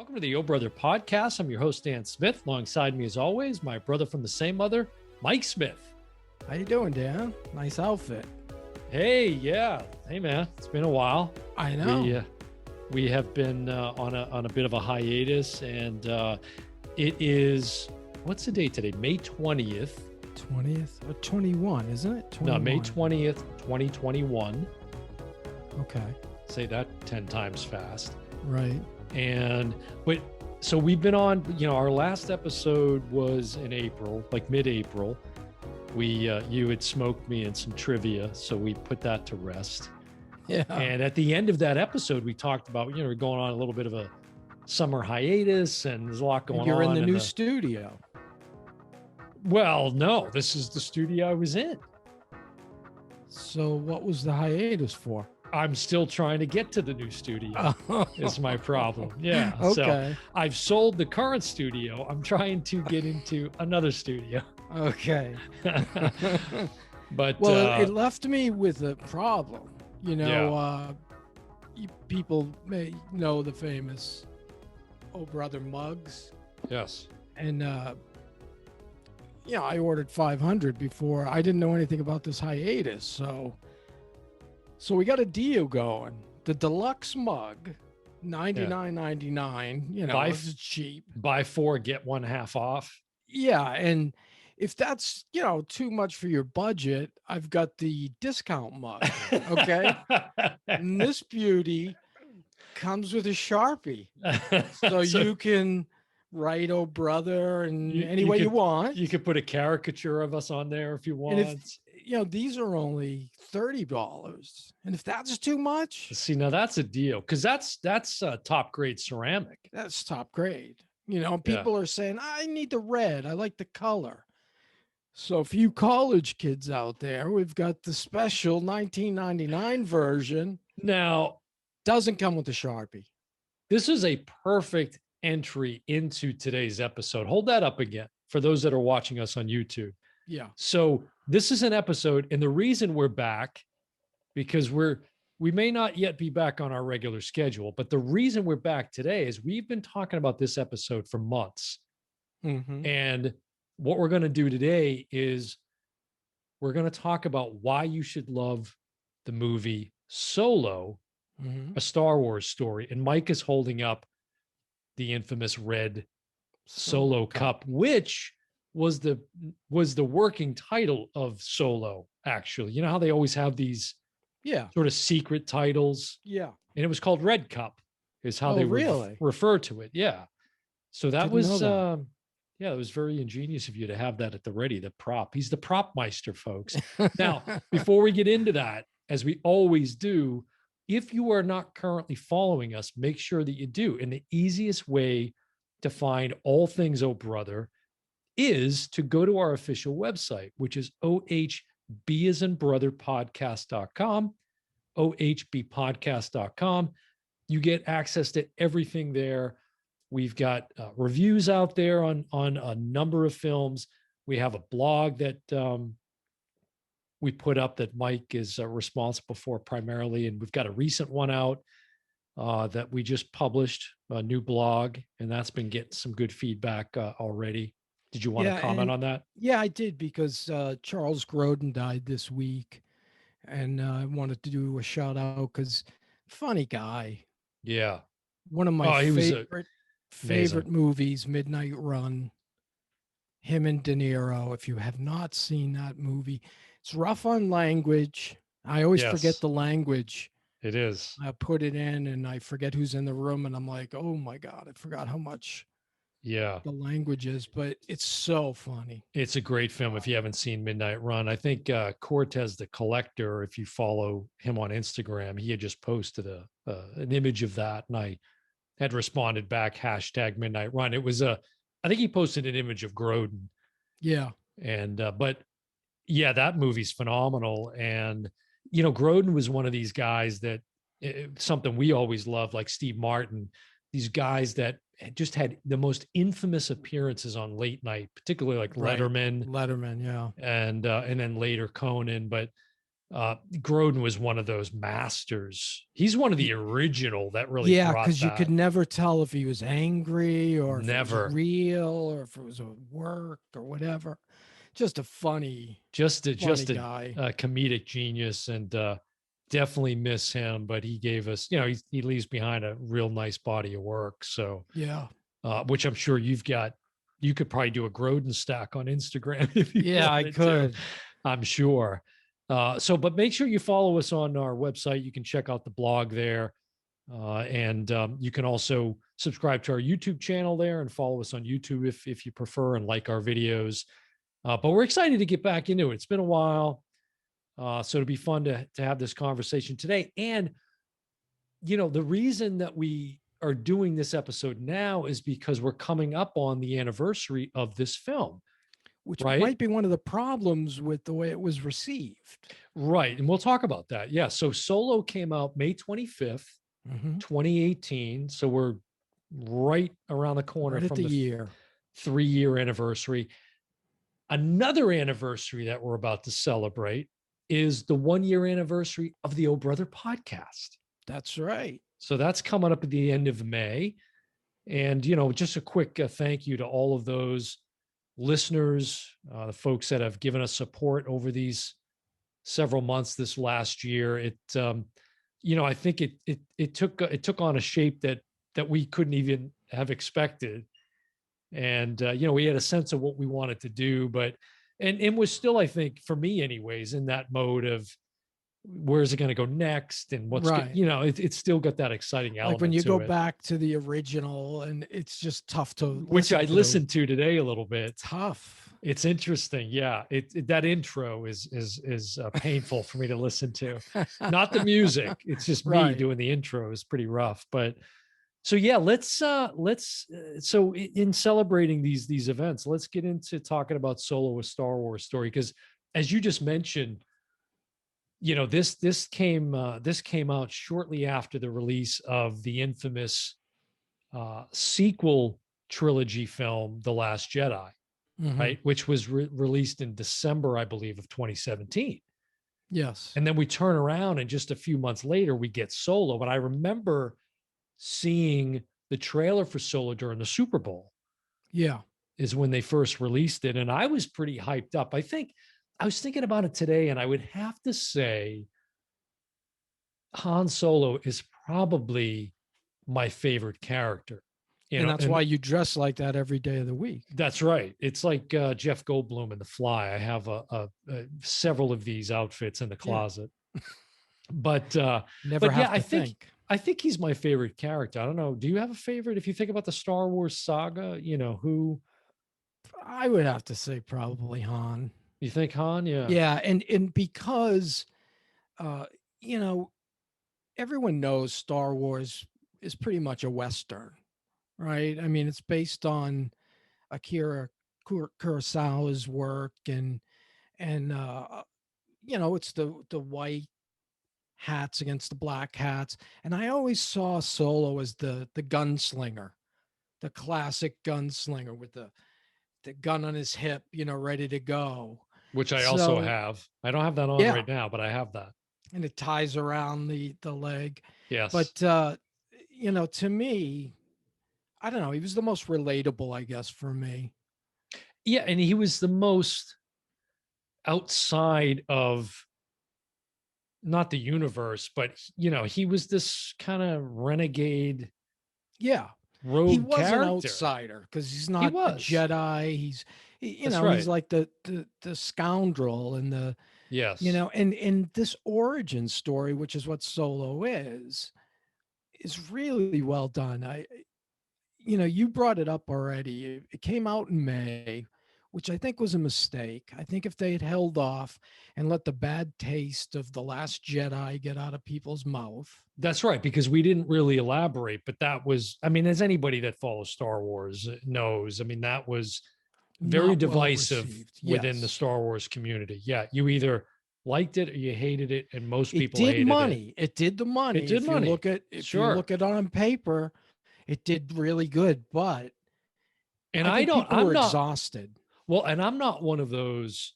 Welcome to the Oh Brother podcast. I'm your host, Dan Smith. Alongside me, as always, my brother from the same mother, Mike Smith. How you doing, Dan? Nice outfit. Hey, yeah. Hey, man. It's been a while. I know. We have been on a bit of a hiatus, and it is, what's the date today? May 20th. 20th or 21, isn't it? 21. No, May 20th, 2021. Okay. Say that 10 times fast. Right. So we've been on, our last episode was in April, like mid-April. You had smoked me in some trivia, so we put that to rest. Yeah. And at the end of that episode, we talked about, we're going on a little bit of a summer hiatus, and there's a lot going on. You're in the new studio. Well, no, this is the studio I was in. So what was the hiatus for? I'm still trying to get to the new studio. Is my problem. Yeah. Okay. So I've sold the current studio. I'm trying to get into another studio. Okay. But it left me with a problem. People may know the famous Oh Brother mugs. Yes. And I ordered 500 before. I didn't know anything about this hiatus, so we got a deal going. The deluxe mug, $99.99. It's cheap. Buy 4, get 1 half off. Yeah, and if that's too much for your budget, I've got the discount mug. Okay, and this beauty comes with a Sharpie, so you can write "Oh Brother" and any way you want. You could put a caricature of us on there if you want. And these are only $30, and if that's too much, see, now that's a deal, because that's top grade ceramic. That's top grade. People are saying, I need the red. I like the color. So for you college kids out there, we've got the special $19.99 version. Now, doesn't come with the Sharpie. This is a perfect entry into today's episode. Hold that up again for those that are watching us on YouTube. Yeah. So this is an episode, and the reason we're back, because we may not yet be back on our regular schedule, but the reason we're back today is we've been talking about this episode for months. Mm-hmm. And what we're going to do today is we're going to talk about why you should love the movie Solo, mm-hmm. a Star Wars story. And Mike is holding up the infamous red Solo cup, which was the working title of Solo, actually. You know how they always have these sort of secret titles? Yeah. And it was called Red Cup, is how they refer to it. Yeah. So that it was very ingenious of you to have that at the ready, the prop. He's the prop meister, folks. Now, before we get into that, as we always do, if you are not currently following us, make sure that you do. And the easiest way to find all things Oh Brother is to go to our official website, which is ohbasandbrotherpodcast.com, ohbpodcast.com. You get access to everything there. We've got reviews out there on a number of films. We have a blog that we put up that Mike is responsible for primarily, and we've got a recent one out that we just published, a new blog, and that's been getting some good feedback already. Did you want to comment on that? Yeah, I did, because Charles Grodin died this week, and I wanted to do a shout out because funny guy. Yeah. One of my favorite movies, Midnight Run. Him and De Niro. If you have not seen that movie, it's rough on language. I always forget the language. It is. I put it in and I forget who's in the room, and I'm like, oh my God, I forgot how much the language is, but it's so funny. It's a great film if you haven't seen Midnight Run. I think Cortez the Collector, if you follow him on Instagram, he had just posted an image of that, and I had responded back, #Midnight Run. It was I think he posted an image of Grodin. Yeah. And that movie's phenomenal. And Grodin was one of these guys that something we always loved, like Steve Martin, these guys that just had the most infamous appearances on late night, particularly like Letterman. Letterman, yeah. And then later Conan. But Grodin was one of those masters. He's one of the original that really brought because you that. could never tell if he was angry or if it Never. was real or if it was a work or whatever. Just a funny guy. A comedic genius, and definitely miss him. But he gave us, he leaves behind a real nice body of work. So yeah, which I'm sure you've got. You could probably do a Grodin stack on Instagram if you yeah, I could. to, I'm sure. But make sure you follow us on our website. You can check out the blog there. And you can also subscribe to our YouTube channel there and follow us on YouTube if you prefer, and like our videos. But we're excited to get back into it. It's been a while. So it'll be fun to have this conversation today. And, the reason that we are doing this episode now is because we're coming up on the anniversary of this film. Which might be one of the problems with the way it was received. Right. And we'll talk about that. Yeah. So Solo came out May 25th, 2018. So we're right around the corner from the year 3-year anniversary. Another anniversary that we're about to celebrate is the 1-year anniversary of the Oh Brother podcast. That's right. So that's coming up at the end of May. And, just a quick thank you to all of those listeners, the folks that have given us support over these several months this last year. I think it took on a shape that we couldn't even have expected. And, we had a sense of what we wanted to do, but, and was still, I think, for me anyways, in that mode of where's it going to go next and what's right. It's still got that exciting element. Like when you go back to the original, and it's just tough to which I listened to today a little bit. Tough. It's interesting. Yeah. That intro is painful for me to listen to. Not the music. It's just me doing the intro is pretty rough, but so yeah, so in celebrating these events, let's get into talking about Solo: A Star Wars Story. Cause as you just mentioned, this came out shortly after the release of the infamous sequel trilogy film, The Last Jedi, right? Which was released in December, I believe, of 2017. Yes. And then we turn around and just a few months later, we get Solo. But I remember seeing the trailer for Solo during the Super Bowl. Yeah. Is when they first released it. And I was pretty hyped up. I was thinking about it today, and I would have to say Han Solo is probably my favorite character. And that's why you dress like that every day of the week. That's right. It's like Jeff Goldblum in The Fly. I have several of these outfits in the closet. Yeah. But I think he's my favorite character. I don't know. Do you have a favorite? If you think about the Star Wars saga, who? I would have to say probably Han. You think Han? Yeah. Yeah. And because, everyone knows Star Wars is pretty much a Western, right? I mean, it's based on Akira Kurosawa's work and it's the white hats against the black hats. And I always saw Solo as the gunslinger, the classic gunslinger with the gun on his hip, ready to go. Which I also have. I don't have that on right now, but I have that. And it ties around the leg. Yes. But, to me, I don't know. He was the most relatable, I guess, for me. Yeah. And he was the most outside of not the universe, but, he was this kind of renegade. Yeah. Rogue he was character. An outsider because he's not a Jedi. He's he's like the scoundrel and the yes, and this origin story, which is what Solo is really well done. You brought it up already. It came out in May, which I think was a mistake. I think if they had held off and let the bad taste of The Last Jedi get out of people's mouth. That's right, because we didn't really elaborate, but that was, as anybody that follows Star Wars knows, that was very divisive within the Star Wars community. Yeah, you either liked it or you hated it, and most people hated it. It did the money. It did money. If you look at it on paper, it did really good, but I'm not exhausted. Well, and I'm not one of those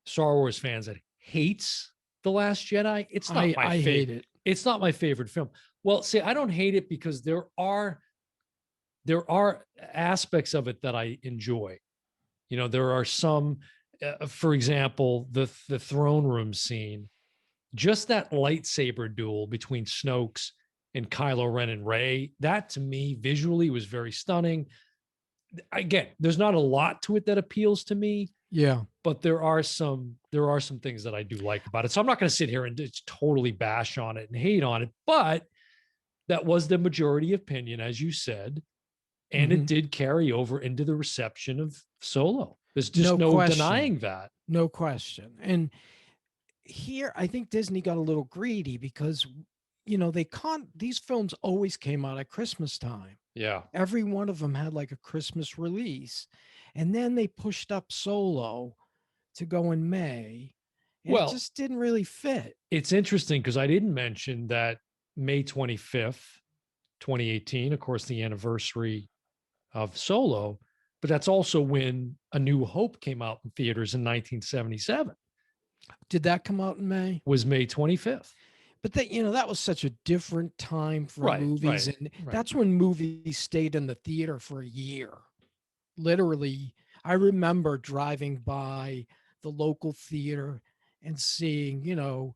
Star Wars fans that hates The Last Jedi. It's not my I hate it. It's not my favorite film. Well, see, I don't hate it because there are aspects of it that I enjoy. You know, there are some, for example, the throne room scene, just that lightsaber duel between Snoke's and Kylo Ren and Rey. That to me visually was very stunning. Again, there's not a lot to it that appeals to me. Yeah. But there are some things that I do like about it. So I'm not going to sit here and just totally bash on it and hate on it, but that was the majority opinion, as you said, and it did carry over into the reception of Solo. There's just no denying that. No question. And here, I think Disney got a little greedy because, you know, these films always came out at Christmas time. Yeah. Every one of them had like a Christmas release. And then they pushed up Solo to go in May. And it just didn't really fit. It's interesting because I didn't mention that May 25th, 2018, of course, the anniversary of Solo, but that's also when A New Hope came out in theaters in 1977. Did that come out in May? Was May 25th. But that, you know, that was such a different time for movies. And that's when movies stayed in the theater for a year. Literally, I remember driving by the local theater and seeing, you know,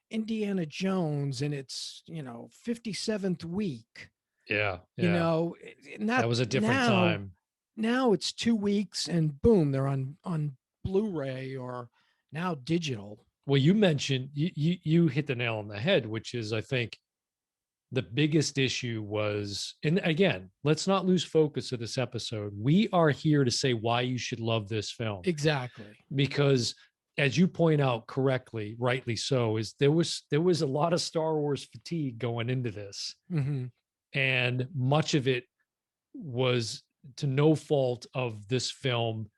Indiana Jones in its, you know, 57th week. Yeah. You know, and that was a different time. Now it's 2 weeks and boom, they're on Blu-ray or now digital. Well, you mentioned you hit the nail on the head, which is, I think, the biggest issue was, and again, let's not lose focus of this episode. We are here to say why you should love this film. Exactly. Because as you point out correctly, rightly so, is there was a lot of Star Wars fatigue going into this. And much of it was to no fault of this film.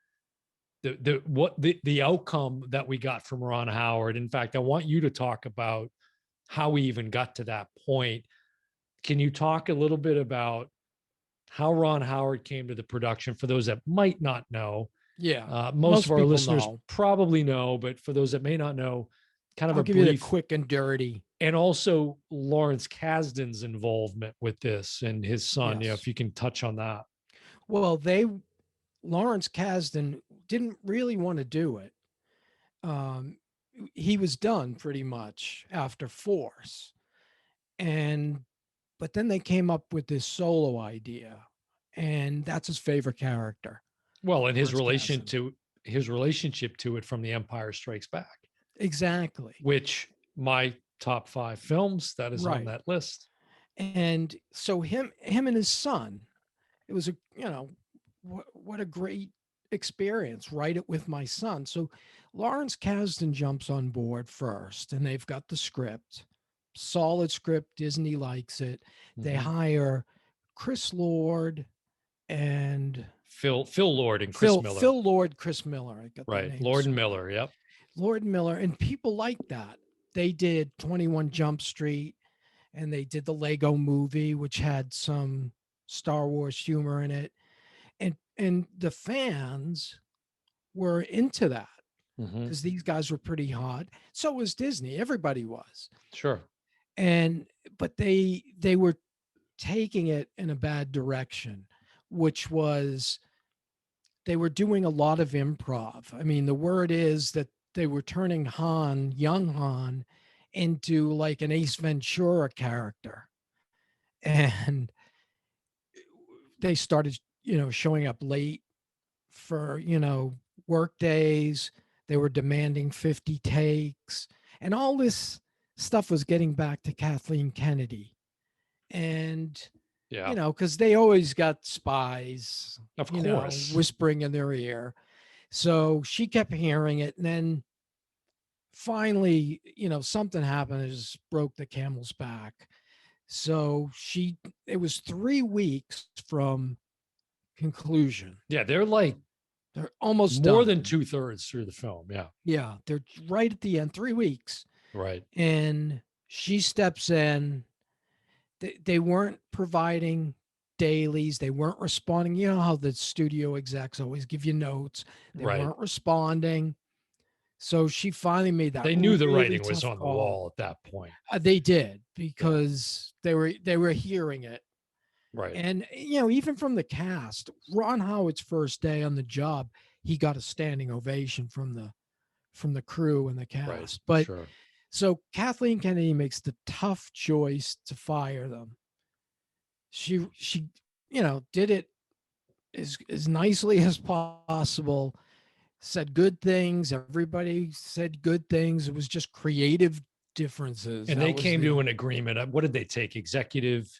The outcome that we got from Ron Howard. In fact, I want you to talk about how we even got to that point. Can you talk a little bit about how Ron Howard came to the production for those that might not know? Yeah. Most of our listeners probably know, but for those that may not know, I'll give you the quick and dirty. And also Lawrence Kasdan's involvement with this and his son. Yes. Yeah, if you can touch on that. Well, Lawrence Kasdan didn't really want to do it. He was done pretty much after Force. But then they came up with this Solo idea, and that's his favorite character. Well, and his relationship to it from The Empire Strikes Back. Exactly. Which my top 5 films that is on that list. And so him and his son, it was what a great experience. Write it with my son. So Lawrence Kasdan jumps on board first, and they've got the script, solid script. Disney likes it. They hire Chris Lord and Phil Lord and Chris Miller. Phil Lord, Chris Miller. I got right. Lord and Miller. Yep. Lord and Miller, and people like that. They did 21 Jump Street, and they did the Lego Movie, which had some Star Wars humor in it. And the fans were into that because these guys were pretty hot. So was Disney. Everybody was. Sure. But they were taking it in a bad direction, which was they were doing a lot of improv. I mean, the word is that they were turning young Han, into like an Ace Ventura character. And they started, showing up late for, work days. They were demanding 50 takes, and all this stuff was getting back to Kathleen Kennedy. And, because they always got spies, of course, whispering in their ear. So she kept hearing it. And then finally, something happened. It just broke the camel's back. So it was 3 weeks from conclusion. Yeah, they're almost more done. than 2/3 through the film. Yeah. Yeah, they're right at the end, 3 weeks. Right. And she steps in. They weren't providing dailies. They weren't responding. You know how the studio execs always give you notes. They weren't responding. So she finally made that. They knew the really writing was tough on the call. wall at that point. They did, because they were hearing it. Right. And, you know, even from the cast, Ron Howard's first day on the job, he got a standing ovation from the crew and the cast. Right. But Sure. so Kathleen Kennedy makes the tough choice to fire them. She did it as nicely as possible, said good things. Everybody said good things. It was just creative differences. And they came to an agreement. What did they take? Executive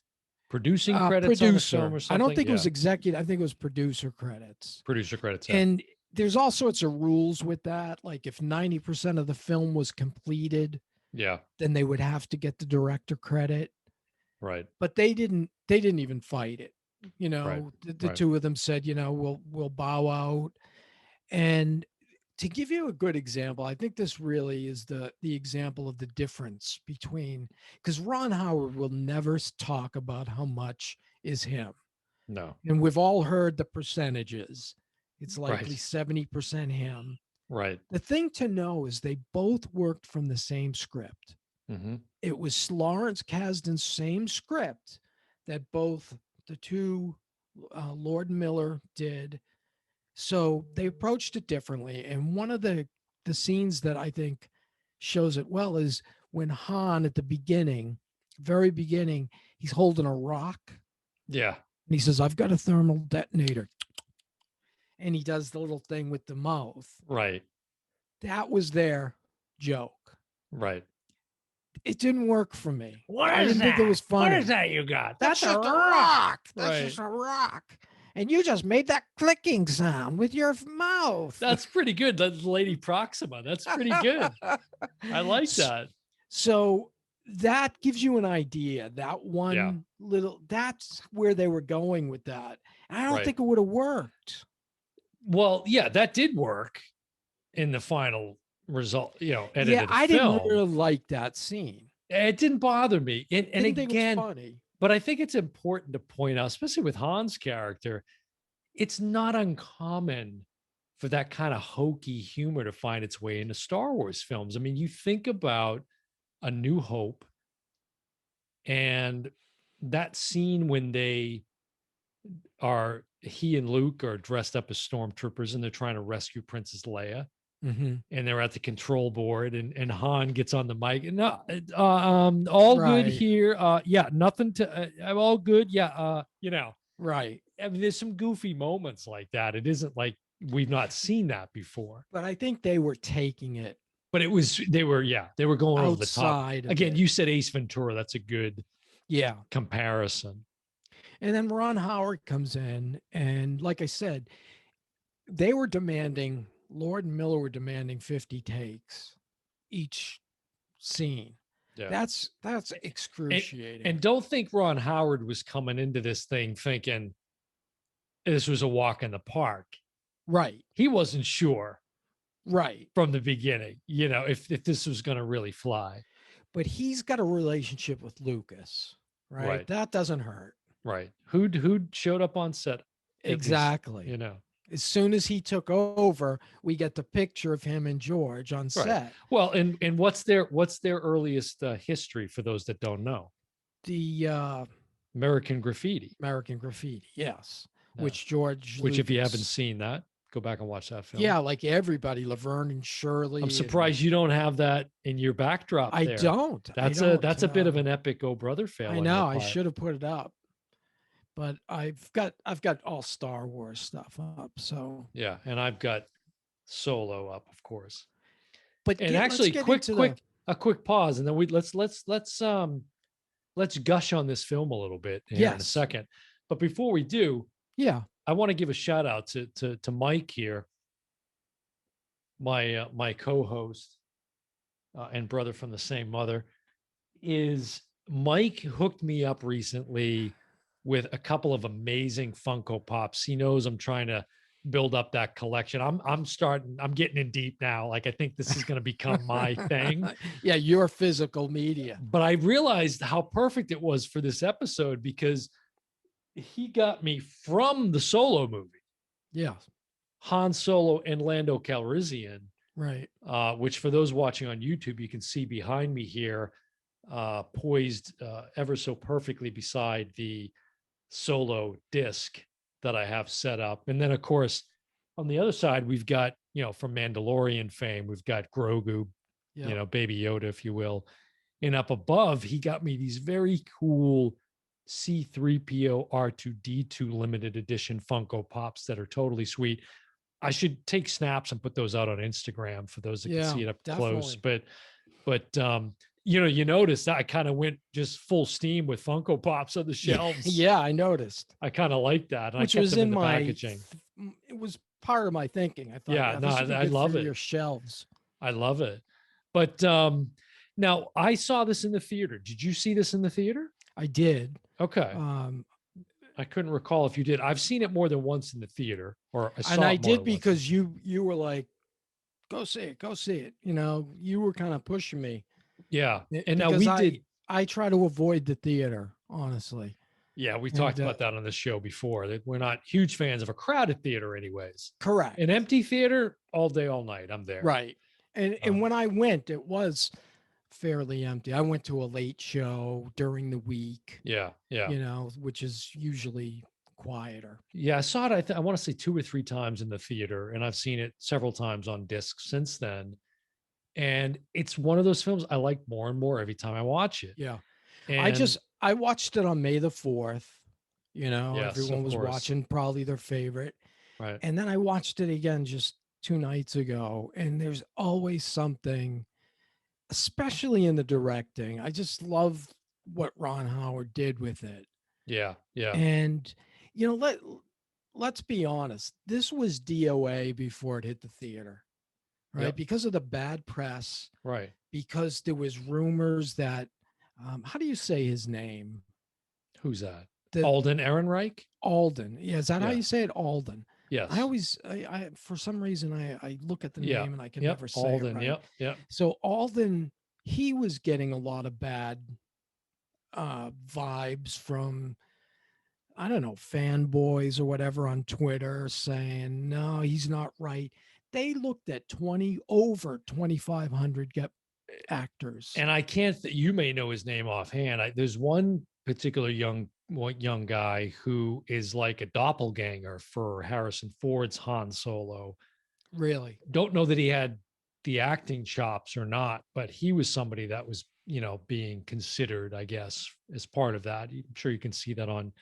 producing credits on the film or something? I don't think it was executive. I think it was producer credits. Producer credits. Yeah. And there's all sorts of rules with that. Like if 90% of the film was completed, then they would have to get the director credit. Right. But they didn't even fight it. You know, right. the two of them said, you know, we'll bow out. And to give you a good example, I think this really is the example of the difference between, because Ron Howard will never talk about how much is him. No. And we've all heard the percentages. It's likely 70% him. Right. The thing to know is they both worked from the same script. Mm-hmm. It was Lawrence Kasdan's same script that both the two, Lord and Miller, did. So they approached it differently. And one of the scenes that I think shows it well is when Han, at the beginning, very beginning, he's holding a rock. Yeah. And he says, I've got a thermal detonator. And he does the little thing with the mouth. Right. That was their joke. Right. It didn't work for me. I didn't think it was funny. What is that you got? That's just a rock. That's just a rock. And you just made that clicking sound with your mouth. That's pretty good. That's Lady Proxima. That's pretty good. I like that. So that gives you an idea. That one that's where they were going with that. And I don't think it would have worked. Well, yeah, that did work in the final result, edited I film. didn't really like that scene. It didn't bother me. And think again, it was funny. But I think it's important to point out, especially with Han's character, it's not uncommon for that kind of hokey humor to find its way into Star Wars films. I mean, you think about A New Hope and that scene when he and Luke are dressed up as stormtroopers and they're trying to rescue Princess Leia. Mm-hmm. And they're at the control board and Han gets on the mic and all good here. Nothing to, I'm all good. Yeah. Right. I mean, there's some goofy moments like that. It isn't like we've not seen that before. But I think they were taking it. But they were going over the top. Again, you said Ace Ventura. That's a good comparison. And then Ron Howard comes in, and like I said, they were demanding, Lord and Miller were demanding 50 takes each scene. Yeah. That's excruciating. And don't think Ron Howard was coming into this thing thinking this was a walk in the park. Right. He wasn't sure. Right. From the beginning, if this was going to really fly. But he's got a relationship with Lucas, right? That doesn't hurt. Right. Who showed up on set? Exactly. Least, as soon as he took over, we get the picture of him and George on set. Well, and what's their earliest history for those that don't know? The American Graffiti. Yes. Yeah. Which George Lucas, if you haven't seen that, go back and watch that film. Yeah, like everybody, Laverne and Shirley. I'm surprised you don't have that in your backdrop. I don't. That's a bit of an epic Oh Brother fail. I know. I should have put it up. But I've got all Star Wars stuff up. So yeah, and I've got Solo up, of course. But actually, a quick pause, and then let's gush on this film a little bit here in a second. But before we do, I want to give a shout out to Mike here, my co-host and brother from the same mother. Mike hooked me up recently with a couple of amazing Funko Pops. He knows I'm trying to build up that collection. I'm getting in deep now. Like, I think this is going to become my thing. Yeah, your physical media. But I realized how perfect it was for this episode because he got me from the Solo movie. Yeah. Han Solo and Lando Calrissian. Right. Which for those watching on YouTube, you can see behind me here, poised ever so perfectly beside the solo disc that I have set up. And then, of course, on the other side, we've got, from Mandalorian fame, we've got Grogu, Baby Yoda, if you will. And up above, he got me these very cool C3PO R2D2 limited edition Funko Pops that are totally sweet. I should take snaps and put those out on Instagram for those that can see it up close. But you notice that I kind of went just full steam with Funko Pops on the shelves. Yeah, I noticed. I kind of like that. And which I kept was them in the my packaging. It was part of my thinking. I thought, yeah, no, I love it. Your shelves. I love it. But now I saw this in the theater. Did you see this in the theater? I did. Okay. I couldn't recall if you did. I've seen it more than once in the theater, or I did because you were like, go see it. You were kind of pushing me. Yeah. And now we did. I try to avoid the theater, honestly. Yeah, we talked about that on the show before, that we're not huge fans of a crowded theater anyways. Correct. An empty theater all day, all night. I'm there. Right. And when I went, it was fairly empty. I went to a late show during the week. Yeah. Which is usually quieter. Yeah, I saw it. I want to say 2 or 3 times in the theater, and I've seen it several times on disc since then. And it's one of those films I like more and more every time I watch it. Yeah. And I watched it on May the 4th. Yes, everyone was watching probably their favorite. Right. And then I watched it again just 2 nights ago. And there's always something, especially in the directing. I just love what Ron Howard did with it. Yeah. And let's be honest. This was DOA before it hit the theater. Right. Yep. Because of the bad press. Right. Because there was rumors that how do you say his name? Who's that? Alden Ehrenreich? Alden. Yeah, is that how you say it? Alden. Yes. I for some reason I look at the name and I can never say Alden. it right. Yep. So Alden, he was getting a lot of bad vibes from, I don't know, fanboys or whatever on Twitter saying, no, he's not right. They looked at over 2,500 actors. And I can't, you may know his name offhand. There's one particular young guy who is like a doppelganger for Harrison Ford's Han Solo. Really? Don't know that he had the acting chops or not, but he was somebody that was, being considered, I guess, as part of that. I'm sure you can see that on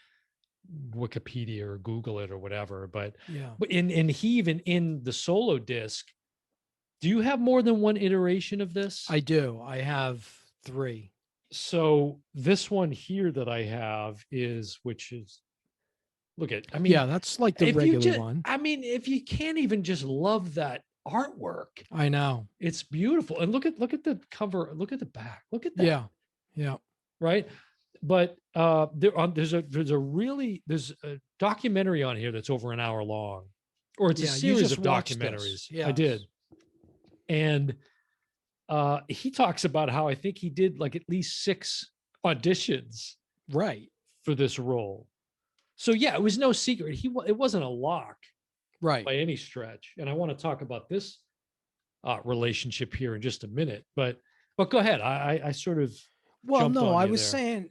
Wikipedia or Google it or whatever. But yeah. But and he even in the solo disc, do you have more than one iteration of this? I do. I have 3. So this one here that I have yeah, that's like the regular one. I mean, if you can't even just love that artwork, I know it's beautiful. And look at the cover, look at the back, look at that. Yeah. Right. But there's a documentary on here that's over an hour long, or it's a series of documentaries. Yeah, I did. And he talks about how I think he did like at least 6 auditions for this role. So yeah, it was no secret. It wasn't a lock by any stretch. And I want to talk about this relationship here in just a minute, but go ahead. I sort of, I was saying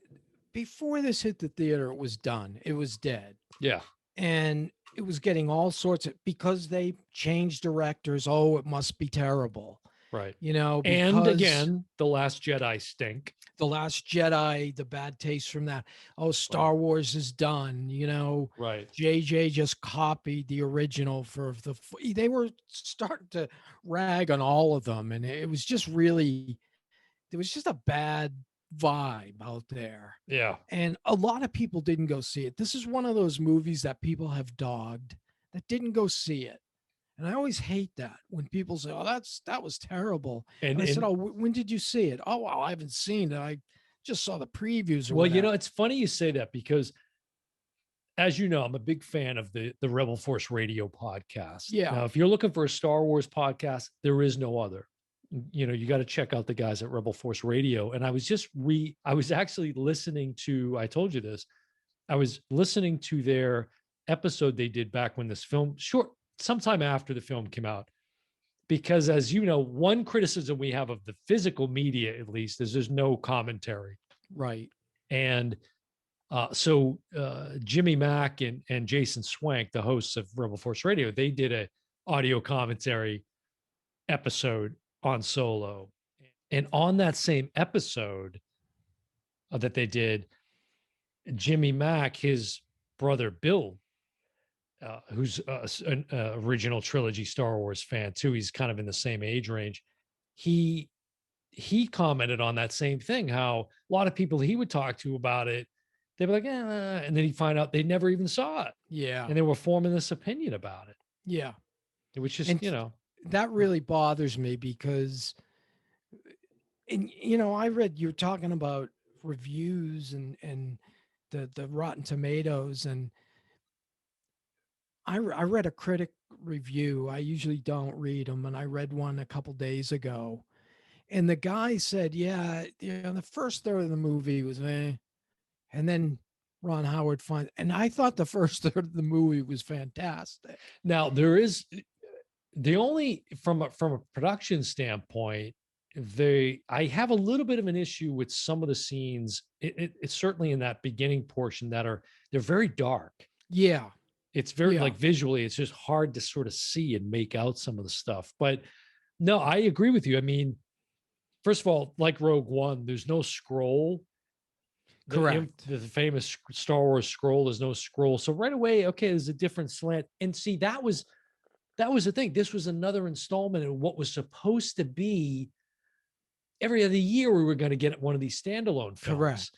before this hit the theater, it was done. It was dead. Yeah. And it was getting all sorts of, because they changed directors. Oh, it must be terrible. Right. And again, The Last Jedi stink. The Last Jedi, the bad taste from that. Oh, Star Wars is done. Right. JJ just copied the original they were starting to rag on all of them. And it was just there was just a bad vibe out there. Yeah. And a lot of people didn't go see it. This is one of those movies that people have dogged that didn't go see it. And I always hate that when people say, "Oh, that was terrible." And I said, "Oh, when did you see it?" "Oh, well, I haven't seen it. I just saw the previews." Well, it's funny you say that because, as you know, I'm a big fan of the Rebel Force Radio podcast. Yeah. Now, if you're looking for a Star Wars podcast, there is no other. You got to check out the guys at Rebel Force Radio. And I was actually listening to, I told you this, I was listening to their episode they did back when this film, sometime after the film came out. because as you know, one criticism we have of the physical media, at least, is there's no commentary. Right. And so Jimmy Mack and Jason Swank, the hosts of Rebel Force Radio, they did a audio commentary episode on Solo. And on that same episode that they did, Jimmy Mack, his brother Bill, who's an original trilogy Star Wars fan too, he's kind of in the same age range. He commented on that same thing, how a lot of people he would talk to about it, they'd be like, and then he'd find out they never even saw it. Yeah. And they were forming this opinion about it. Yeah. Which is, and you know. That really bothers me because, and you know, I read, you're talking about reviews and the Rotten Tomatoes, and I read a critic review. I usually don't read them, and I read one a couple days ago. And the guy said, yeah, you know, the first third of the movie was and then Ron Howard finds, and I thought the first third of the movie was fantastic. Now there is the only from a production standpoint, I have a little bit of an issue with some of the scenes. It's certainly in that beginning portion they're very dark. Yeah. It's very like visually, it's just hard to sort of see and make out some of the stuff. But no, I agree with you. I mean, first of all, like Rogue One, there's no scroll. Correct. The famous Star Wars scroll, there's no scroll. So right away, okay, there's a different slant. And see, that was the thing. This was another installment in what was supposed to be every other year we were going to get one of these standalone films. Correct.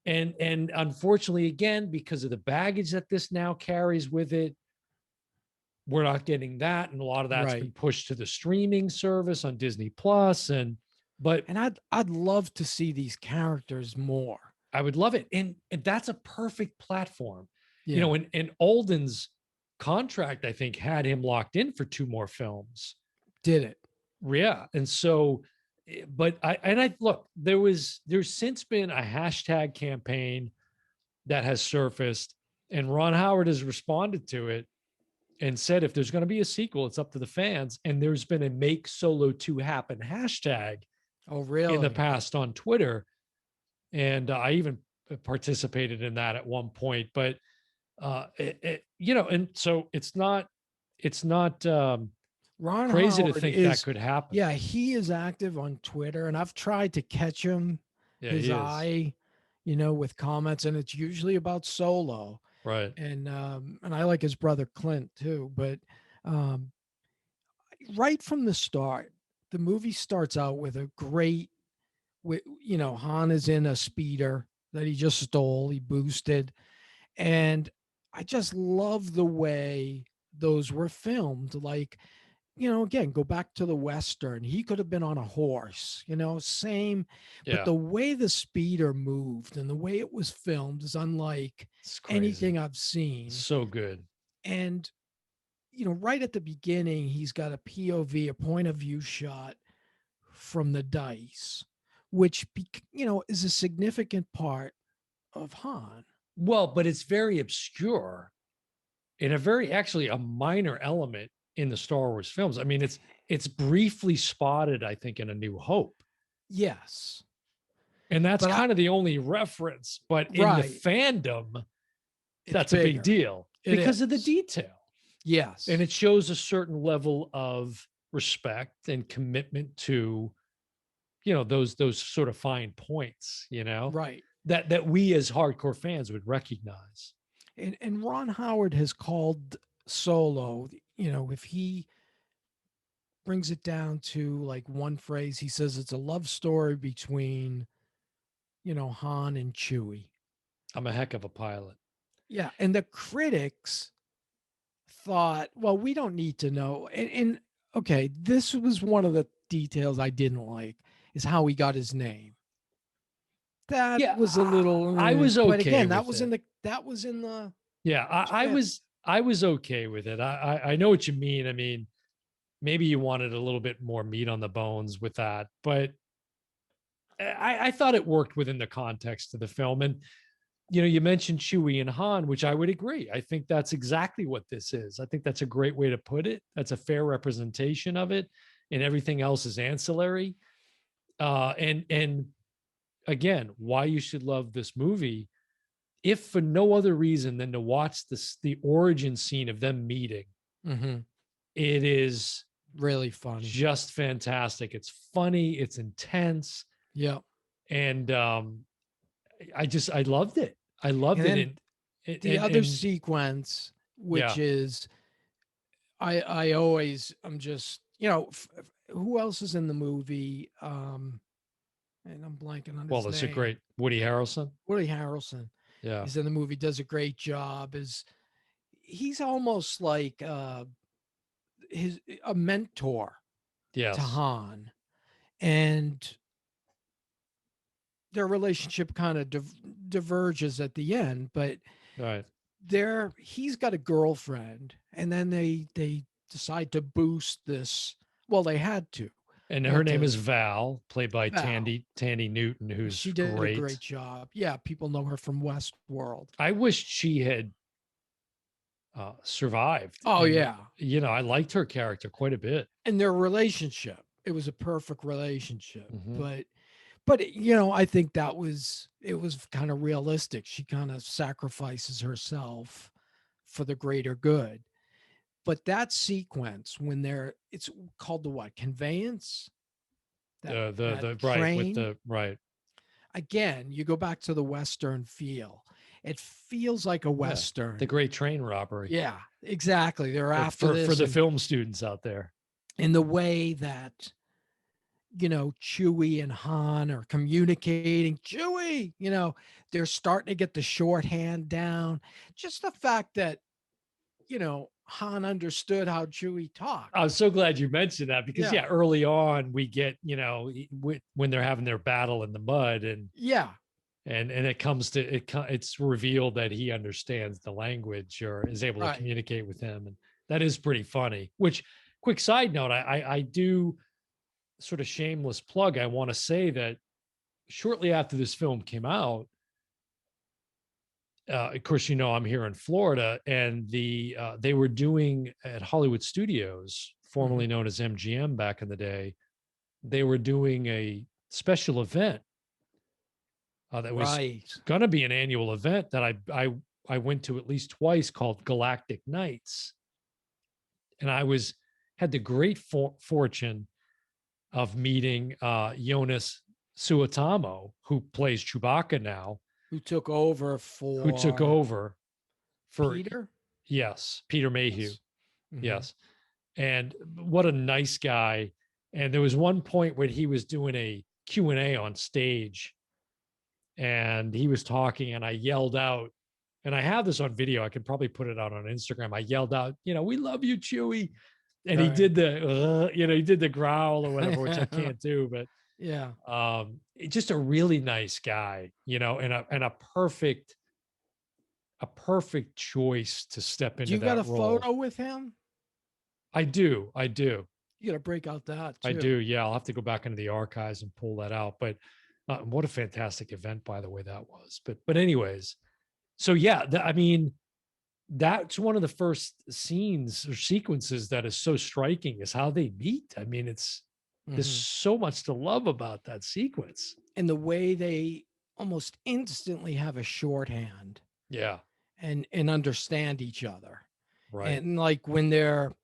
And unfortunately, again, because of the baggage that this now carries with it, we're not getting that. And a lot of that's been pushed to the streaming service on Disney Plus. And I'd love to see these characters more. I would love it. And that's a perfect platform. Yeah. You know, and Alden's contract, I think, had him locked in for 2 more films. Did it? Yeah. And so, but I look, there's since been a hashtag campaign that has surfaced, and Ron Howard has responded to it and said, if there's going to be a sequel, it's up to the fans. And there's been a Make Solo 2 Happen hashtag. Oh, really? In the past on Twitter. And I even participated in that at one point, but you know, and so it's not Ron crazy Howard to think that could happen. Yeah, he is active on Twitter, and I've tried to catch him, his eye, you know, with comments, and it's usually about Solo. Right. And I like his brother Clint too, but right from the start, the movie starts out with a great, you know, Han is in a speeder that he just stole, he boosted, and I just love the way those were filmed. Like, you know, again, go back to the Western. He could have been on a horse, you know, same. Yeah. But the way the speeder moved and the way it was filmed is unlike anything I've seen. So good. And, you know, right at the beginning, he's got a POV, a point of view shot from the dice, which, you know, is a significant part of Han. Well, but it's very obscure in actually a minor element in the Star Wars films. I mean, it's briefly spotted, I think, in A New Hope. Yes. And that's kind of the only reference, but in the fandom, that's a big deal because of the detail. Yes. And it shows a certain level of respect and commitment to, you know, those sort of fine points, you know, right. That we as hardcore fans would recognize. And Ron Howard has called Solo, you know, if he brings it down to like one phrase, he says it's a love story between, you know, Han and Chewie. I'm a heck of a pilot. Yeah. And the critics thought, well, we don't need to know. And okay, this was one of the details I didn't like, is how he got his name. That was a little. I was okay. But again, that was in the. Yeah, I was okay with it. I know what you mean. I mean, maybe you wanted a little bit more meat on the bones with that, but I thought it worked within the context of the film. And you know, you mentioned Chewie and Han, which I would agree. I think that's exactly what this is. I think that's a great way to put it. That's a fair representation of it. and everything else is ancillary. And again, why you should love this movie, if for no other reason than to watch the origin scene of them meeting. Mm-hmm. It is really funny, just fantastic. It's funny, it's intense. Yeah. And I loved it. I loved it. And the other sequence, which is I'm just, who else is in the movie? And I'm blanking on his name. It's a great Woody Harrelson. Woody Harrelson. Yeah. He's in the movie, does a great job. He's almost like a mentor to Han. And their relationship kind of diverges at the end, but he's got a girlfriend, and then they decide to boost this. Well, they had to. And her name is Val, played by Thandie Newton, who's she did a great job. Yeah, people know her from Westworld. I wished she had survived. Oh, yeah. I liked her character quite a bit. And their relationship, it was a perfect relationship. Mm-hmm. But I think it was kind of realistic. She kind of sacrifices herself for the greater good. But that sequence when it's called the what? Conveyance? The train. With the right. Again, you go back to the Western feel. It feels like a Western. The Great Train Robbery. Yeah, exactly. They're after this. For the film students out there. In the way that, Chewie and Han are communicating. Chewie, they're starting to get the shorthand down. Just the fact that, Han understood how Chewie talked. I'm so glad you mentioned that because early on we get, when they're having their battle in the mud and and it comes to it's revealed that he understands the language or is able to communicate with him. And that is pretty funny. Which, quick side note, I do sort of shameless plug. I want to say that shortly after this film came out, of course, I'm here in Florida, and they were doing at Hollywood Studios, formerly known as MGM back in the day, they were doing a special event that was going to be an annual event that I went to at least twice, called Galactic Nights. And I had the great fortune of meeting Joonas Suotamo, who plays Chewbacca now. Who took over for Peter? Yes, Peter Mayhew. Yes. Mm-hmm. Yes. And what a nice guy. And there was one point when he was doing a Q&A on stage, and he was talking, and I yelled out, and I have this on video, I could probably put it out on Instagram. I yelled out, "We love you, Chewie." And he did he did the growl or whatever, which I can't do, but just a really nice guy, and a perfect choice to step into that role. You got a photo with him? I do. You got to break out that too. I do. Yeah. I'll have to go back into the archives and pull that out. But what a fantastic event, by the way, that was. But anyways, so that's one of the first scenes or sequences that is so striking, is how they meet. I mean, there's so much to love about that sequence. And the way they almost instantly have a shorthand. Yeah. And understand each other. Right. And like when they're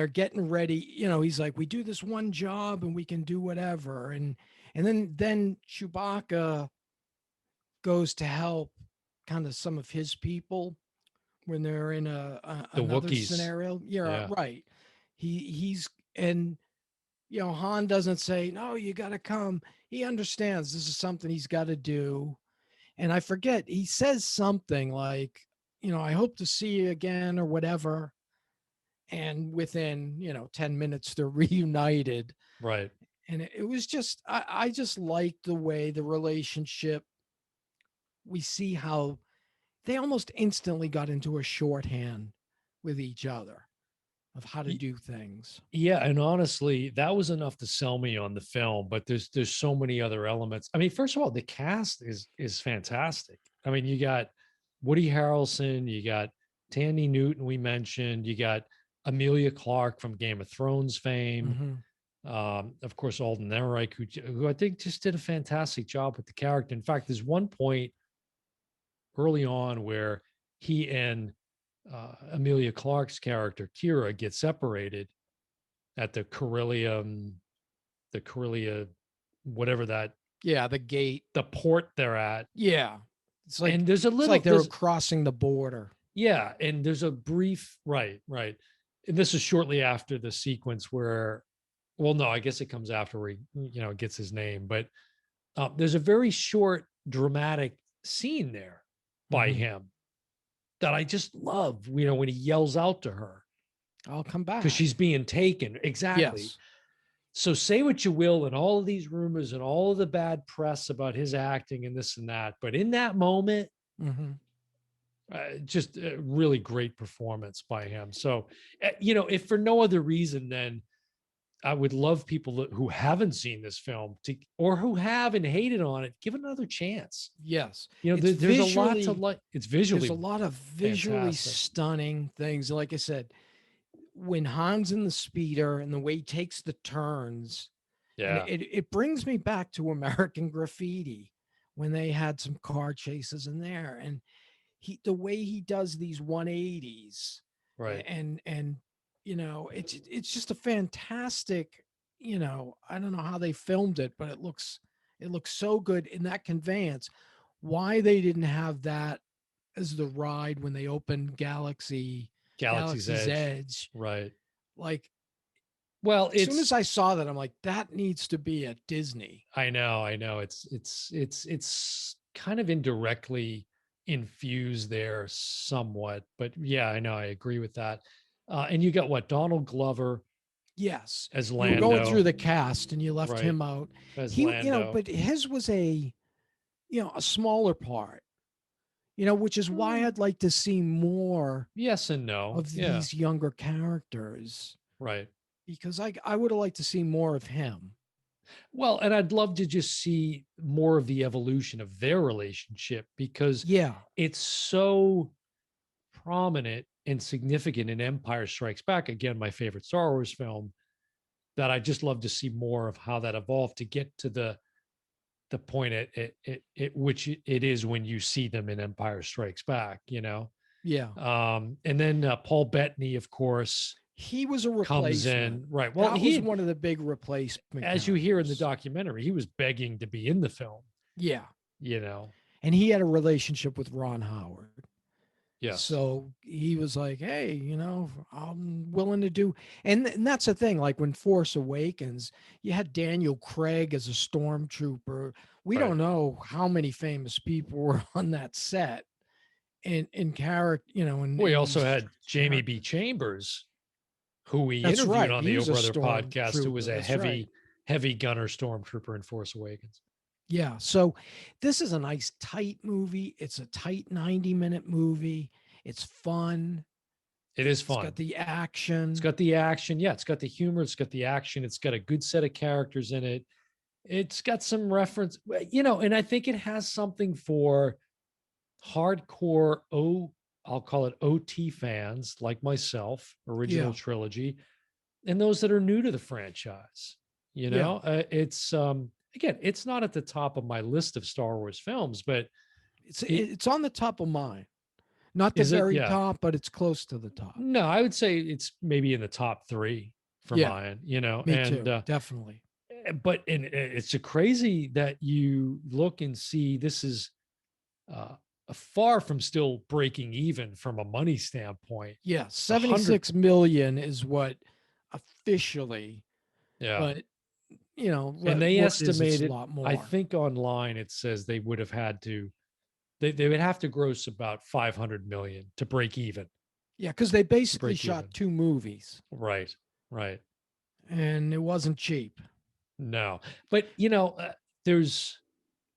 getting ready, he's like, we do this one job and we can do whatever. And then Chewbacca goes to help kind of some of his people when they're in another Wookiees scenario. Yeah, right. He's and Han doesn't say, no, you got to come. He understands this is something he's got to do. And I forget, he says something like, I hope to see you again or whatever. And within, 10 minutes, they're reunited. Right. And it was just, I just liked the way the relationship, we see how they almost instantly got into a shorthand with each other of how to do things. Yeah. And honestly, that was enough to sell me on the film, but there's so many other elements. I mean, first of all, the cast is fantastic. I mean, you got Woody Harrelson, you got Thandie Newton, we mentioned, you got Emilia Clarke from Game of Thrones fame. Mm-hmm. Of course, Alden Ehrenreich, who I think just did a fantastic job with the character. In fact, there's one point early on where he and Emilia Clarke's character Kira get separated at the Corellia, whatever that, Yeah, the gate, the port they're at. Yeah, And there's a it's little, like they're crossing the border. yeah, and there's a brief, right. And this is shortly after the sequence where, well, no, I guess it comes after where he, gets his name, but there's a very short dramatic scene there by him that I just love, when he yells out to her. I'll come back. Because she's being taken. Exactly. Yes. So say what you will, and all of these rumors and all of the bad press about his acting and this and that. But in that moment, just a really great performance by him. So, if for no other reason, then I would love people who haven't seen this film or who have and hated on it, give it another chance. Yes. There's a lot to like. It's visually. There's a lot of visually stunning things. Like I said, when Han's in the speeder and the way he takes the turns, it brings me back to American Graffiti when they had some car chases in there, and the way he does these 180s, right? And it's just a fantastic. I don't know how they filmed it, but it looks so good in that conveyance. Why they didn't have that as the ride when they opened Galaxy's Edge. Right. Like, well, as soon as I saw that, I'm like, that needs to be at Disney. I know. It's kind of indirectly infused there somewhat, but yeah, I know. I agree with that. And you got what? Donald Glover. Yes. As Lando. You were going through the cast and you left him out. As Lando. But his was a smaller part. Which is why I'd like to see more. Yes and no. Of these younger characters. Right. Because I would have liked to see more of him. Well, and I'd love to just see more of the evolution of their relationship because it's so prominent and significant in Empire Strikes Back. Again, my favorite Star Wars film, that I just love to see more of how that evolved to get to the point at which it is when you see them in Empire Strikes Back, Yeah. And then Paul Bettany, of course, he was a replacement. Comes in, right? Well, he was one of the big replacements. As you hear in the documentary, he was begging to be in the film. Yeah. And he had a relationship with Ron Howard. Yeah. So he was like, hey, I'm willing to do. And that's the thing. Like when Force Awakens, you had Daniel Craig as a stormtrooper. We don't know how many famous people were on that set in character, we also had Jamie B. Chambers, who we interviewed on the O Brother podcast, who was a heavy gunner stormtrooper in Force Awakens. Yeah. So this is a nice tight movie. It's a tight 90-minute movie. It's fun. It is fun. It's got the action. Yeah. It's got the humor. It's got the action. It's got a good set of characters in it. It's got some reference, and I think it has something for hardcore I'll call it OT fans like myself, original trilogy, and those that are new to the franchise. It's again, it's not at the top of my list of Star Wars films, but it's on the top of mine. Not the very top, but it's close to the top. No, I would say it's maybe in the top 3 for mine. Me too, definitely. But it's crazy that you look and see this is far from still breaking even from a money standpoint. Yeah, 76 million is what officially. Yeah, but and they estimated, I think online it says they would have had to, they would have to gross about 500 million to break even. Yeah, because they basically shot 2 movies. Right. And it wasn't cheap. No, but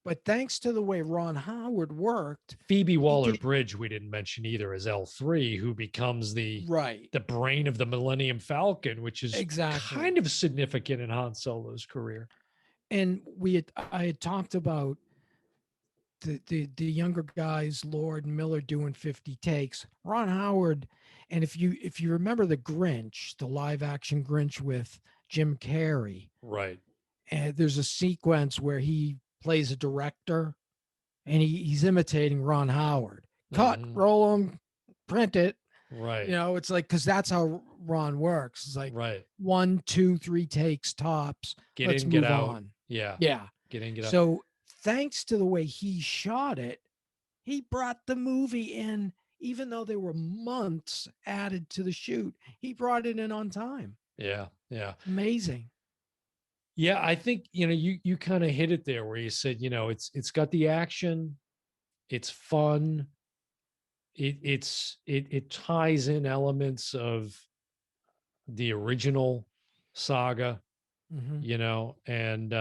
but thanks to the way Ron Howard worked, Phoebe Waller-Bridge, we didn't mention either, as L3, who becomes the brain of the Millennium Falcon, which is kind of significant in Han Solo's career. And I had talked about the younger guys, Lord and Miller, doing 50 takes. Ron Howard And if you remember the Grinch, the live action Grinch with Jim Carrey, Right. and there's a sequence where he plays a director and he's imitating Ron Howard. Cut, roll him, print it. Right. It's like, because that's how Ron works. It's like, right. 1, 2, 3 takes tops. Let's move on. Yeah. Yeah. Get in, get out. So thanks to the way he shot it, he brought the movie in, even though there were months added to the shoot. He brought it in on time. Yeah. Yeah. Amazing. Yeah. I think, you kind of hit it there where you said, it's got the action, it's fun. It ties in elements of the original saga, and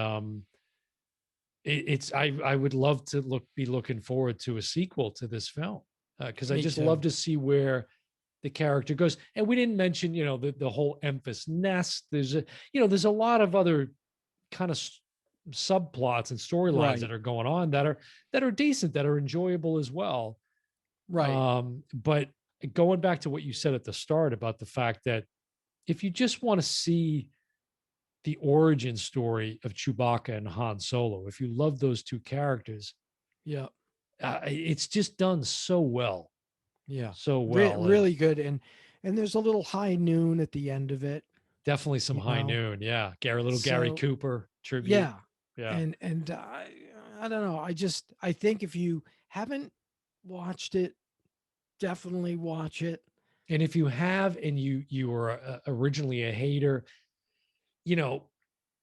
I would love to be looking forward to a sequel to this film, because I just love to see where the character goes. And we didn't mention, the whole Memphis nest. There's a lot of other kind of subplots and storylines that are going on that are decent, that are enjoyable as well. Right. But going back to what you said at the start about the fact that if you just want to see the origin story of Chewbacca and Han Solo, if you love those two characters, it's just done so well. Yeah. So well. Really good. And there's a little high noon at the end of it. Definitely some high noon. Yeah. Gary Cooper tribute. Yeah. Yeah. And I don't know. I think if you haven't watched it, definitely watch it. And if you have, and you were originally a hater,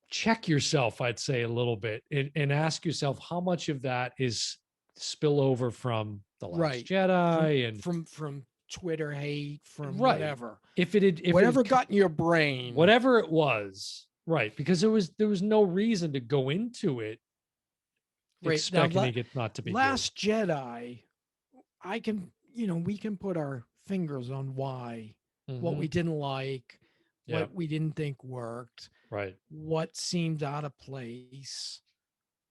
check yourself, I'd say, a little bit, and ask yourself how much of that is spillover from The Last Jedi and from Twitter hate, from whatever. If whatever got in your brain, whatever it was, right? Because there was no reason to go into it expecting it not to be Last Jedi. We can put our fingers on why, what we didn't like, what we didn't think worked, right? What seemed out of place,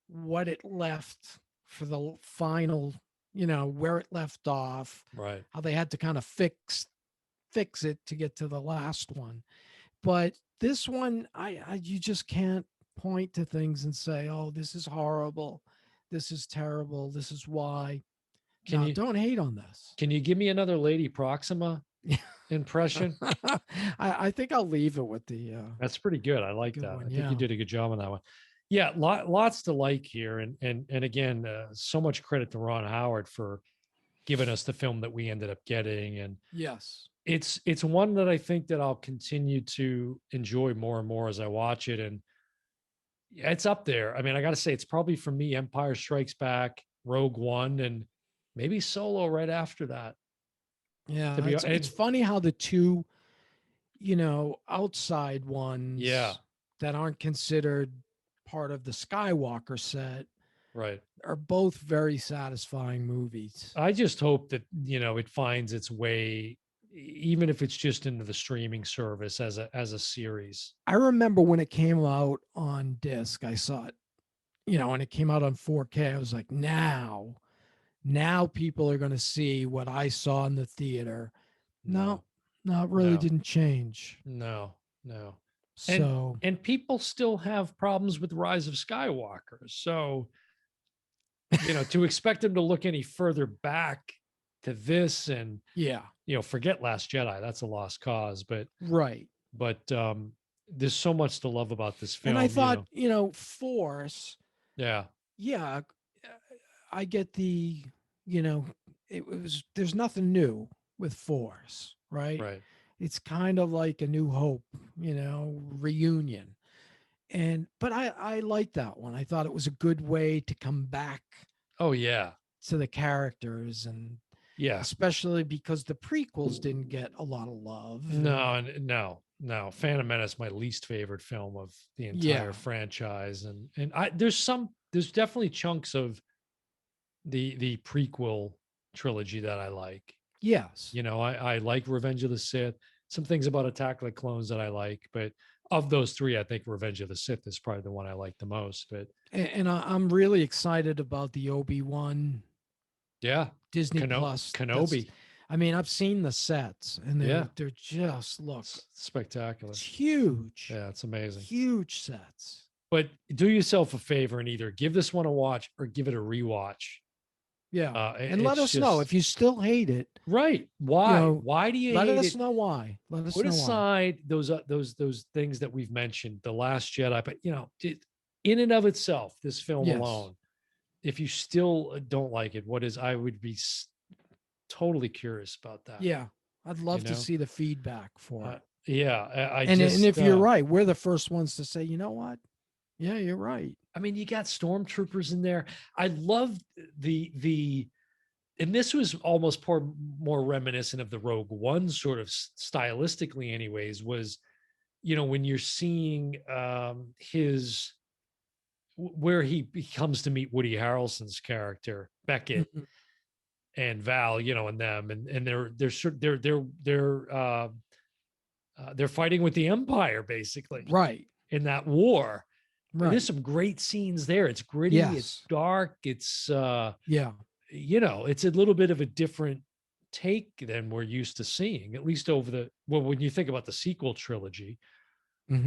what it left for the final, where it left off, right? How they had to kind of fix it to get to the last one. But this one, you just can't point to things and say, oh, this is horrible, this is terrible, this is why. Don't hate on this. Can you give me another Lady Proxima impression? I think I'll leave it with the. That's pretty good. I like that. One, I think you did a good job on that one. Yeah, lots to like here, and again, so much credit to Ron Howard for giving us the film that we ended up getting. And yes, it's one that I think that I'll continue to enjoy more and more as I watch it. And it's up there. I mean, I got to say, it's probably for me, Empire Strikes Back, Rogue One, and maybe Solo right after that. Yeah, it's funny how the two, outside ones, that aren't considered part of the Skywalker set, right, are both very satisfying movies. I just hope that it finds its way, even if it's just into the streaming service as a series. I remember when it came out on disc, I saw it, and it came out on 4K. I was like, now people are going to see what I saw in the theater. No, it really didn't change. No. So, and people still have problems with Rise of Skywalker. So, to expect them to look any further back to this and, forget Last Jedi, that's a lost cause. But there's so much to love about this film. And I thought, Force. Yeah. I get the, there's nothing new with Force, right? Right. It's kind of like a New Hope, reunion. But I liked that one. I thought it was a good way to come back. Oh yeah. To the characters, and especially because the prequels didn't get a lot of love. No. Phantom Menace, my least favorite film of the entire franchise. And there's definitely chunks of the prequel trilogy that I like. Yes. I like Revenge of the Sith, some things about Attack of the Clones that I like, but of those three, I think Revenge of the Sith is probably the one I like the most. But and I'm really excited about the Obi-Wan Disney Plus Kenobi. I mean, I've seen the sets, and they're just look spectacular. It's huge. Yeah, it's amazing. Huge sets. But do yourself a favor and either give this one a watch or give it a rewatch. Yeah, and let us know if you still hate it. Right? Why? Why do you hate it? Let us know why. Let us put know aside why. those things that we've mentioned, The Last Jedi, but in and of itself, this film alone, if you still don't like it, I would be totally curious about that. Yeah, I'd love to see the feedback for it. Yeah, and if you're right, we're the first ones to say, you know what? Yeah, you're right. I mean, you got stormtroopers in there. I love and this was almost more reminiscent of the Rogue One sort of stylistically anyways, was, when you're seeing where he comes to meet Woody Harrelson's character, Beckett, and Val, and them, and they're fighting with the Empire, basically. Right. In that war. Right. There's some great scenes there. It's gritty, it's dark, it's it's a little bit of a different take than we're used to seeing, at least when you think about the sequel trilogy. But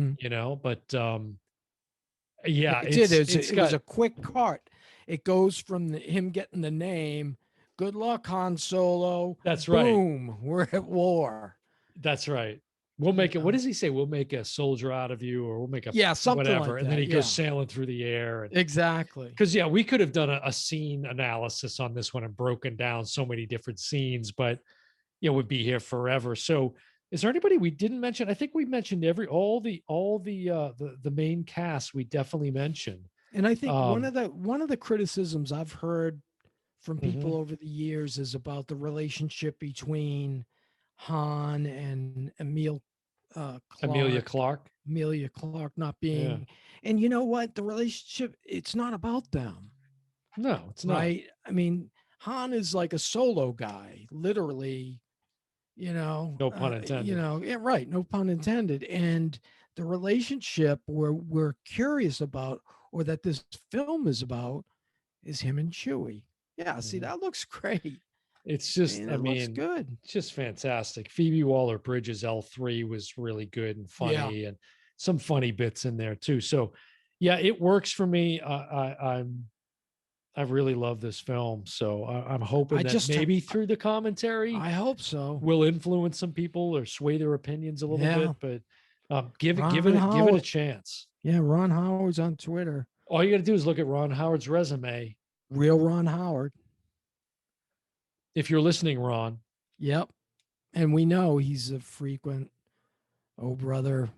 it was a quick cut. It goes from him getting the name, good luck, Han Solo. That's right. Boom, we're at war. That's right. We'll make it. What does he say? We'll make a soldier out of you, or we'll make something whatever. like that. And then he goes sailing through the air. Exactly. Because we could have done a scene analysis on this one and broken down so many different scenes, but we'd be here forever. So, is there anybody we didn't mention? I think we mentioned all the main cast. We definitely mentioned. And I think one of the criticisms I've heard from people over the years is about the relationship between Han and Emilia Clarke not being, and you know what? The relationship, it's not about them. No, it's not. Right? I mean, Han is like a solo guy, literally, no pun intended. Right. No pun intended. And the relationship we're curious about, or that this film is about, is him and Chewie. Yeah. See, that looks great. It's just, looks good. It's just fantastic. Phoebe Waller-Bridge's L3 was really good and funny, and some funny bits in there too. So, it works for me. I really love this film. So I'm hoping that maybe through the commentary, I hope so, will influence some people or sway their opinions a little bit. But give it a chance. Yeah, Ron Howard's on Twitter. All you got to do is look at Ron Howard's resume. Real Ron Howard. If you're listening, Ron. Yep. And we know he's a frequent brother.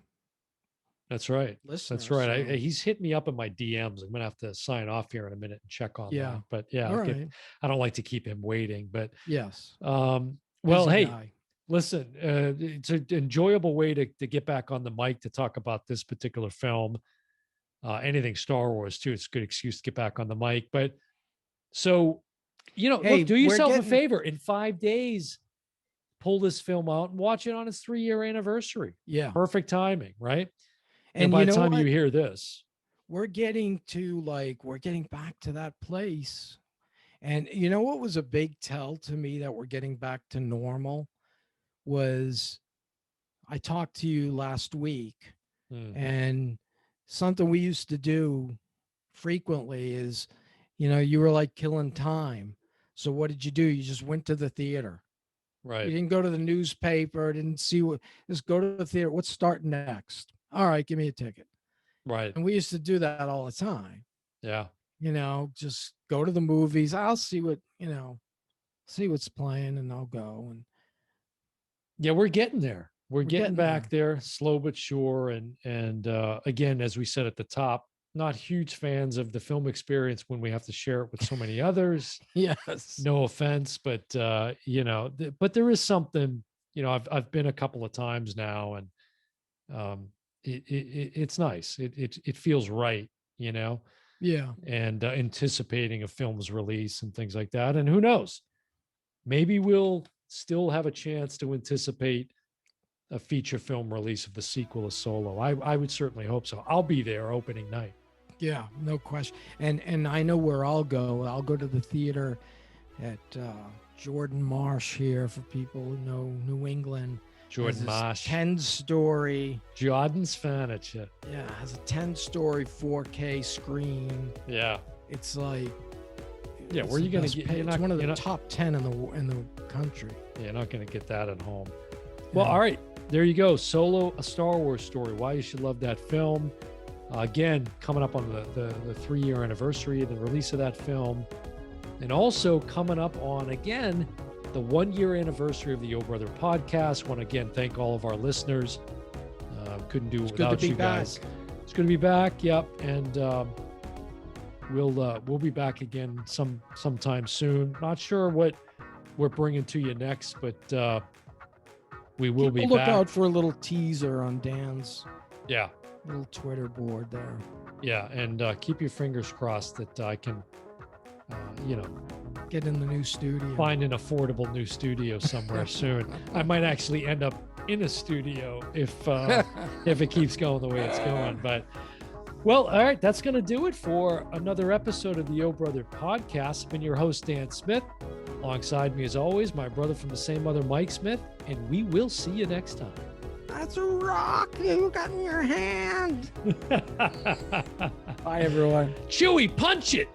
That's right. Listener, that's right. So. He's hit me up in my DMs. I'm going to have to sign off here in a minute and check on that. But I don't like to keep him waiting, but yes. Well, hey, listen, it's an enjoyable way to get back on the mic to talk about this particular film. Anything Star Wars too. It's a good excuse to get back on the mic. But so, look, do yourself a favor. In 5 days, pull this film out and watch it on its 3-year anniversary. Yeah. Perfect timing, right? And by the time you hear this, we're getting back to that place. And you know what was a big tell to me that we're getting back to normal was, I talked to you last week, and something we used to do frequently is, you were like killing time. So what did you do? You just went to the theater. Right. You didn't go to the newspaper, didn't see just go to the theater. What's starting next? All right, give me a ticket. Right. And we used to do that all the time. Yeah. Just go to the movies. I'll see see what's playing, and I'll go. And yeah, we're getting there. We're getting back there, slow but sure. And again, as we said at the top, not huge fans of the film experience when we have to share it with so many others. Yes. No offense, but but there is something, I've been a couple of times now, and it's nice. It feels right, Yeah. And anticipating a film's release and things like that. And who knows, maybe we'll still have a chance to anticipate a feature film release of the sequel of Solo. I would certainly hope so. I'll be there opening night. Yeah, no question. And I know where I'll go. I'll go to the theater at Jordan Marsh here for people who know New England. Jordan Marsh. 10-story. Jordan's furniture. Yeah, has a 10-story 4K screen. Yeah. It's like. Yeah, where are you going to get? It's one of the top 10 in the country. Yeah, you're not going to get that at home. Well, all right. There you go. Solo, a Star Wars story. Why you should love that film. Again, coming up on the 3-year anniversary of the release of that film. And also coming up on, again, the 1-year anniversary of the Oh Brother podcast. Want to, again, thank all of our listeners. Couldn't do it without you guys. It's good to be back. Yep. And we'll be back again sometime soon. Not sure what we're bringing to you next, but we will be back. Look out for a little teaser on Dan's little Twitter board there. Yeah, and keep your fingers crossed that I can, get in the new studio. Find an affordable new studio somewhere soon. I might actually end up in a studio if it keeps going the way it's going. But, well, all right, that's going to do it for another episode of the Oh Brother podcast. I've been your host, Dan Smith. Alongside me, as always, my brother from the same mother, Mike Smith, and we will see you next time. That's a rock you got in your hand. Bye, everyone. Chewie, punch it.